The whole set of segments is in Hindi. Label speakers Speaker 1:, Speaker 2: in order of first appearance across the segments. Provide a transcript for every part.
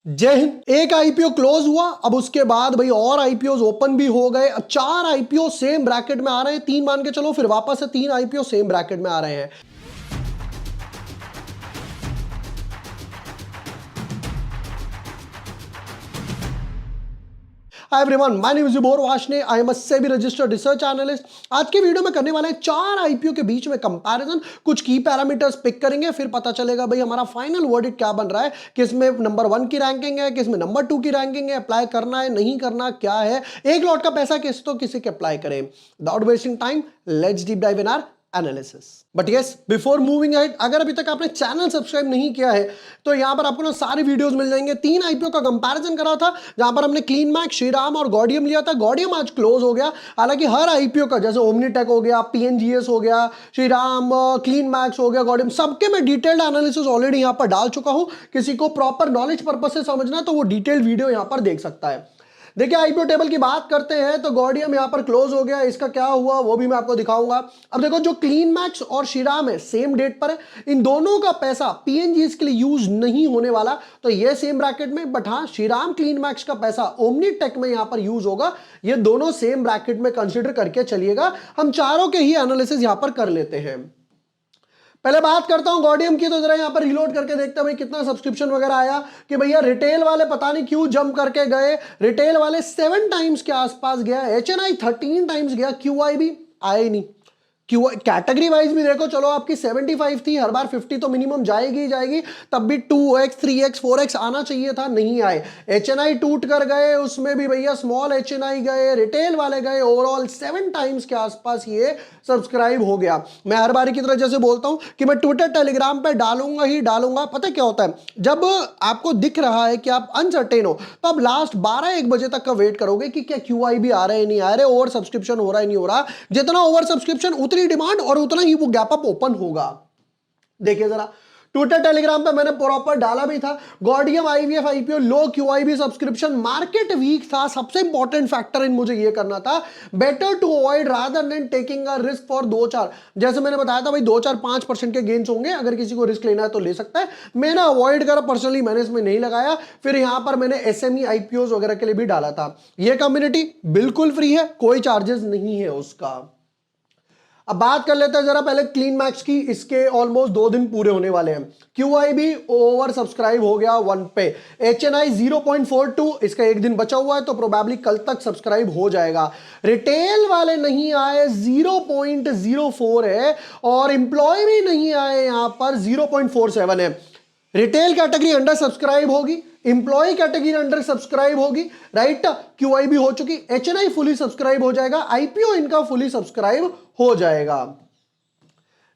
Speaker 1: जय हिंद। एक आईपीओ क्लोज हुआ, अब उसके बाद भाई और आईपीओ ओपन भी हो गए। 4 आईपीओ सेम ब्रैकेट में आ रहे हैं, 3 मान के चलो, फिर वापस से 3 आईपीओ सेम ब्रैकेट में आ रहे हैं। Hi everyone, my name is जुबोर वाशने, I am a SEBI registered research analyst. आज की वीडियो में करने वाले हैं 4 आईपीओ के बीच में कंपैरिजन, कुछ की पैरामीटर्स पिक करेंगे, फिर पता चलेगा भाई हमारा फाइनल वर्डिक्ट क्या बन रहा है, किसमें नंबर 1 की रैंकिंग है, किसमें नंबर 2 की रैंकिंग है, अप्लाई करना है नहीं करना क्या है, एक लॉट का पैसा किस तो किसी के अप्लाई करें। Without wasting time, let's deep dive in our analysis. But yes, before moving ahead, अगर अभी तक आपने चैनल सब्सक्राइब नहीं किया है तो यहां पर आपको ना सारे वीडियोस मिल जाएंगे। 3 आईपीओ का कंपैरिजन करा था, जहां पर हमने क्लीन मैक्स, श्रीराम और गॉडियम लिया था। गॉडियम आज क्लोज हो गया, हालांकि हर आईपीओ का जैसे ओमनीटेक हो गया, पीएनजीएस हो गया, श्रीराम, क्लीन मैक्स हो गया, गॉडियम, सबके मैं डिटेल्ड एनालिसिस ऑलरेडी यहां पर डाल चुका हूं। किसी को प्रॉपर नॉलेज पर्पज से समझना है तो वो डिटेल्ड वीडियो यहां पर देख सकता है। देखिए, आईपीओ टेबल की बात करते हैं तो गॉडियम यहां पर क्लोज हो गया, इसका क्या हुआ वो भी मैं आपको दिखाऊंगा। अब देखो, जो क्लीन मैक्स और श्रीराम है सेम डेट पर है, इन दोनों का पैसा पीएनजीएस के लिए यूज नहीं होने वाला, तो ये सेम ब्रैकेट में। बट हाँ, श्रीराम क्लीन मैक्स का पैसा ओमनीटेक में यहां पर यूज होगा, ये दोनों सेम ब्रैकेट में कंसीडर करके चलिएगा। हम चारों के ही एनालिसिस यहां पर कर लेते हैं। पहले बात करता हूं गॉडियम की, तो जरा यहां पर रिलोड करके देखते हैं भाई कितना सब्सक्रिप्शन वगैरह आया। कि भैया रिटेल वाले पता नहीं क्यों जंप करके गए, रिटेल वाले 7 टाइम्स के आसपास गया, एचएनआई 13 टाइम्स गया, क्यूआई भी आया ही नहीं। क्यों कैटेगरी वाइज भी देखो, चलो आपकी 75 थी, हर बार 50 तो मिनिमम जाएगी ही जाएगी, तब भी 2x 3x 4x आना चाहिए था, नहीं आए। एचएनआई टूट कर गए, उसमें भी भैया स्मॉल एचएनआई गए, रिटेल वाले गए, ओवरऑल 7 टाइम्स के आसपास ये सब्सक्राइब हो गया। मैं हर बारी की तरह जैसे बोलता हूं कि मैं ट्विटर टेलीग्राम पे डालूंगा ही डालूंगा। पता क्या होता है, जब आपको दिख रहा है कि आप अनसर्टेन हो तो आप लास्ट 12-1 बजे तक का वेट करोगे कि क्या क्यूआई भी आ रहे हैं नहीं आ रहे, ओवर सब्सक्रिप्शन हो रहा है नहीं हो रहा। जितना ओवर सब्सक्रिप्शन उतनी डिमांड और उतना ही वो गैप अप ओपन होगा। देखिए जरा, ट्विटर टेलीग्राम पे मैंने प्रॉपर डाला भी था। गॉडियम आईवीएफ आईपीओ लो, क्यूआईबी सब्सक्रिप्शन, मार्केट वीक था, सबसे इंपॉर्टेंट फैक्टर इन मुझे ये करना था, better to avoid rather than taking a risk for 2-4, जैसे मैंने बताया था भाई 2-4-5% के गेन्स होंगे, अगर किसी को रिस्क लेना है तो ले सकता है। मैंने अवॉइड करा, पर्सनली मैंने इसमें नहीं लगाया। फिर यहां पर मैंने एसएमई आईपीओ वगैरह के लिए भी डाला था। यह कम्युनिटी बिल्कुल फ्री है, कोई चार्जेस नहीं है उसका। अब बात कर लेते हैं जरा पहले क्लीन मैक्स की, इसके ऑलमोस्ट 2 दिन पूरे होने वाले हैं। क्यूआई भी ओवर सब्सक्राइब हो गया 1 पे, एचएनआई 0.42, इसका 1 दिन बचा हुआ है तो प्रोबेबली कल तक सब्सक्राइब हो जाएगा। रिटेल वाले नहीं आए, 0.04 है, और इंप्लॉय भी नहीं आए, यहां पर 0.47 है। रिटेल कैटेगरी अंडर सब्सक्राइब होगी, इंप्लॉय कैटेगरी अंडर सब्सक्राइब होगी, राइट। क्यूआई भी हो चुकी, एचएनआई फुली सब्सक्राइब हो जाएगा, आईपीओ इनका फुली सब्सक्राइब हो जाएगा।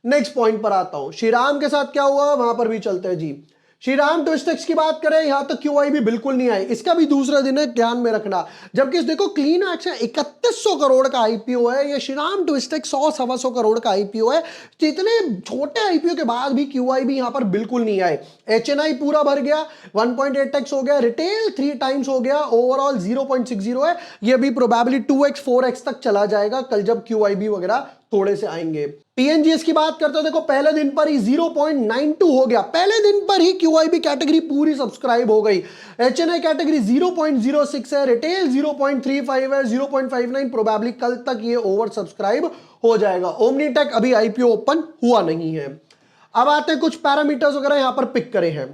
Speaker 1: नेक्स्ट पॉइंट पर आता हूं, श्रीराम के साथ क्या हुआ वहां पर भी चलते हैं जी। श्रीराम ट्विस्टेक्स की बात करें, यहां तक क्यूआई भी बिल्कुल नहीं आई, इसका भी दूसरा दिन है, ध्यान में रखना। जबकि देखो, क्लीन मैक्स 3100 करोड़ का आईपीओ है, ये श्रीराम ट्विस्टेक्स 100-125 करोड़ का आईपीओ है। इतने छोटे आईपीओ के बाद भी क्यूआई भी यहां पर बिल्कुल नहीं आए। एचएनआई पूरा भर गया, 1.8x हो गया, रिटेल 3 टाइम्स हो गया, ओवरऑल 0.60 है। ये भी प्रोबेबली 2x 4x तक चला जाएगा कल जब क्यूआईबी वगैरह थोड़े से आएंगे। पीएनजीएस की बात करते हो, देखो पहले दिन पर ही 0.92 हो गया, पहले दिन पर ही क्यूआईबी कैटेगरी पूरी सब्सक्राइब हो गई। एचएनआई कैटेगरी 0.06 है, रिटेल 0.35 है, 0.59, प्रोबेबली कल तक ये ओवर सब्सक्राइब हो जाएगा। ओमनीटेक अभी आईपीओ ओपन हुआ नहीं है। अब आते हैं कुछ पैरामीटर्स वगैरह यहां पर पिक करे हैं।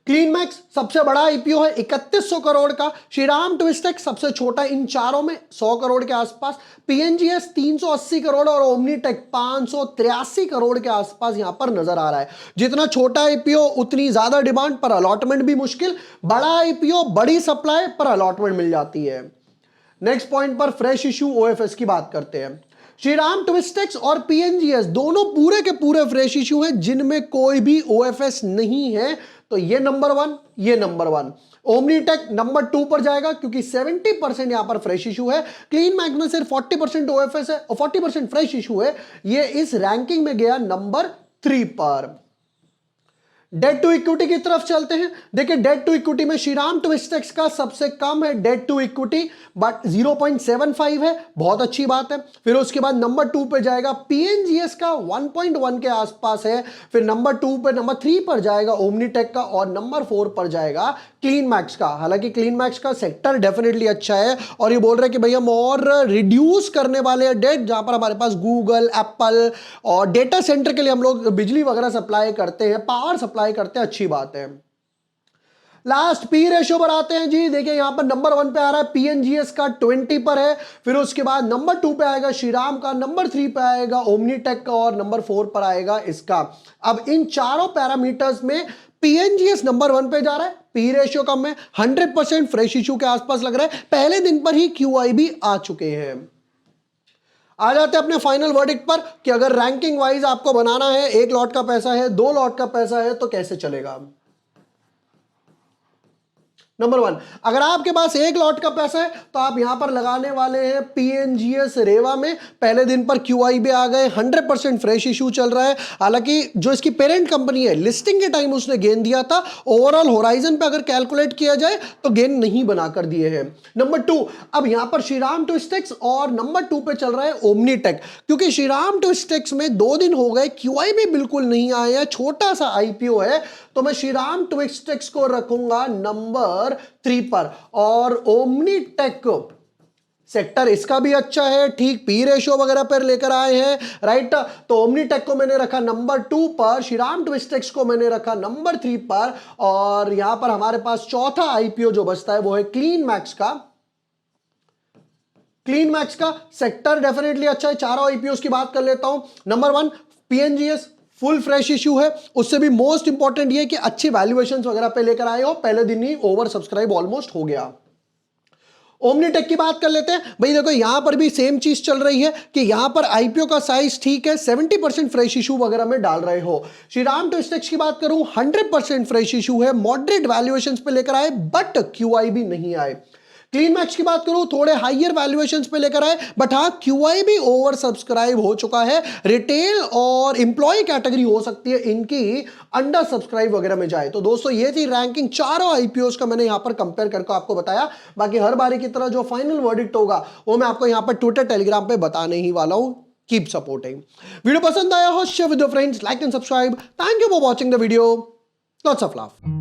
Speaker 1: क्लीन मैक्स सबसे बड़ा आईपीओ है 3100 करोड़ का, श्रीराम ट्विस्टेक्स सबसे छोटा इन चारों में 100 करोड़ के आसपास, पीएनजीएस 380 करोड़ और ओमनीटेक 583 करोड़ के आसपास यहां पर नजर आ रहा है। जितना छोटा आईपीओ उतनी ज्यादा डिमांड पर अलॉटमेंट भी मुश्किल, बड़ा आईपीओ बड़ी सप्लाई पर अलॉटमेंट मिल जाती है। नेक्स्ट पॉइंट पर फ्रेश इशू ओएफएस की बात करते हैं। श्रीराम ट्विस्टेक्स और पीएनजीएस दोनों पूरे के पूरे फ्रेश इशू हैं, जिनमें कोई भी ओएफएस नहीं है, तो ये नंबर 1, ये नंबर 1। ओमनीटेक नंबर 2 पर जाएगा क्योंकि 70% यहां पर फ्रेश इशू है। क्लीन मैक्स में सिर्फ 40% ओएफएस है और 40% फ्रेश इशू है, ये इस रैंकिंग में गया नंबर 3 पर। डेट टू इक्विटी की तरफ चलते हैं। देखिए डेट टू इक्विटी में श्रीराम ट्विस्टेक्स का सबसे कम है डेट टू इक्विटी, बट 0.75 है, बहुत अच्छी बात है। फिर उसके बाद नंबर 2 पे जाएगा पीएनजीएस का 1.1 के आसपास है। फिर नंबर 2 पे नंबर 3 पर जाएगा ओमनीटेक का, और नंबर 4 पर जाएगा क्लीन मैक्स का। हालांकि क्लीन मैक्स का सेक्टर डेफिनेटली अच्छा है, और ये बोल रहे हैं कि भैया हम और रिड्यूस करने वाले हैं डेट, जहां पर हमारे पास गूगल, एप्पल और डेटा सेंटर के लिए हम लोग बिजली वगैरह सप्लाई करते हैं, पावर सप्लाई करते हैं, अच्छी बात है। लास्ट पी रेशियो पर आते हैं जी। देखिए यहां पर नंबर 1 पे आ रहा है पीएनजीएस का 20 पर है। फिर उसके बाद नंबर 2 पे आएगा श्रीराम का, नंबर 3 पे आएगा ओमनीटेक का, और नंबर 4 पर आएगा इसका। अब इन चारों पैरामीटर्स में पीएनजीएस नंबर 1 पे जा रहा है, पी रेशियो कम है, 100% फ्रेश इशू के आसपास लग रहा है, पहले दिन पर ही क्यूआई भी आ चुके हैं। आ जाते हैं अपने फाइनल वर्डिक्ट पर कि अगर रैंकिंग वाइज आपको बनाना है, 1 लॉट का पैसा है, 2 लॉट का पैसा है, तो कैसे चलेगा। नंबर 1, अगर आपके पास 1 लॉट का पैसा है तो आप यहां पर लगाने वाले हैं पीएनजीएस रेवा में। पहले दिन पर क्यूआई भी आ गए, 100% फ्रेश इशू चल रहा है। हालांकि जो इसकी पेरेंट कंपनी है, लिस्टिंग के टाइम उसने गेन दिया था, ओवरऑल होराइजन पे अगर कैलकुलेट किया जाए तो गेन नहीं बनाकर दिए हैं। नंबर 2, अब यहां पर श्रीराम ट्विस्टेक्स, और नंबर 2 पे चल रहा है ओमनीटेक, क्योंकि श्रीराम ट्विस्टेक्स में 2 दिन हो गए क्यूआई भी बिल्कुल नहीं आया, छोटा सा आईपीओ है, तो मैं श्रीराम ट्विस्टेक्स को रखूंगा नंबर 3 पर। और ओमनीटेक सेक्टर इसका भी अच्छा है, ठीक पी रेशियो वगैरह पर लेकर आए हैं, राइट। तो ओमनीटेक को मैंने रखा नंबर 2 पर, श्रीराम ट्विस्टेक्स को मैंने रखा नंबर 3 पर, और यहां पर हमारे पास चौथा आईपीओ जो बचता है वो है क्लीन मैक्स का। क्लीन मैक्स का सेक्टर डेफिनेटली अच्छा है। चारों आईपीओ की बात कर लेता हूं। नंबर 1 पीएनजीएस, फुल फ्रेश इशू है, उससे भी मोस्ट इंपॉर्टेंट ये कि अच्छी वैल्यूएशंस वगैरह पे लेकर आए हो, पहले दिन ही ओवर सब्सक्राइब ऑलमोस्ट हो गया। ओमनीटेक की बात कर लेते हैं भाई। देखो यहां पर भी सेम चीज चल रही है कि यहां पर आईपीओ का साइज ठीक है, 70% फ्रेश इशू वगैरह में डाल रहे हो। श्रीराम ट्विस्टेक्स की बात करूं, 100% फ्रेश इशू है, मॉडरेट वैल्यूएशंस पे लेकर आए, बट क्यूआई भी नहीं आए। क्लीन मैक्स की बात करूं, थोड़े हाइयर वैल्यूएशंस पे लेकर आए, बट हाँ क्यूआई भी ओवर सब्सक्राइब हो चुका है। रिटेल और एम्प्लॉय कैटेगरी हो सकती है इनकी अंडर सब्सक्राइब वगैरह में जाए। तो दोस्तों ये थी रैंकिंग चारों आईपीओस का, मैंने यहां पर कंपेयर करके आपको बताया। बाकी हर बारी की तरह जो फाइनल वर्डिक्ट होगा वो मैं आपको यहां पर ट्विटर टेलीग्राम पे बताने ही वाला हूं। Keep supporting. वीडियो पसंद आया हो share with your friends, like and subscribe. Thank you for watching the video. Lots of love.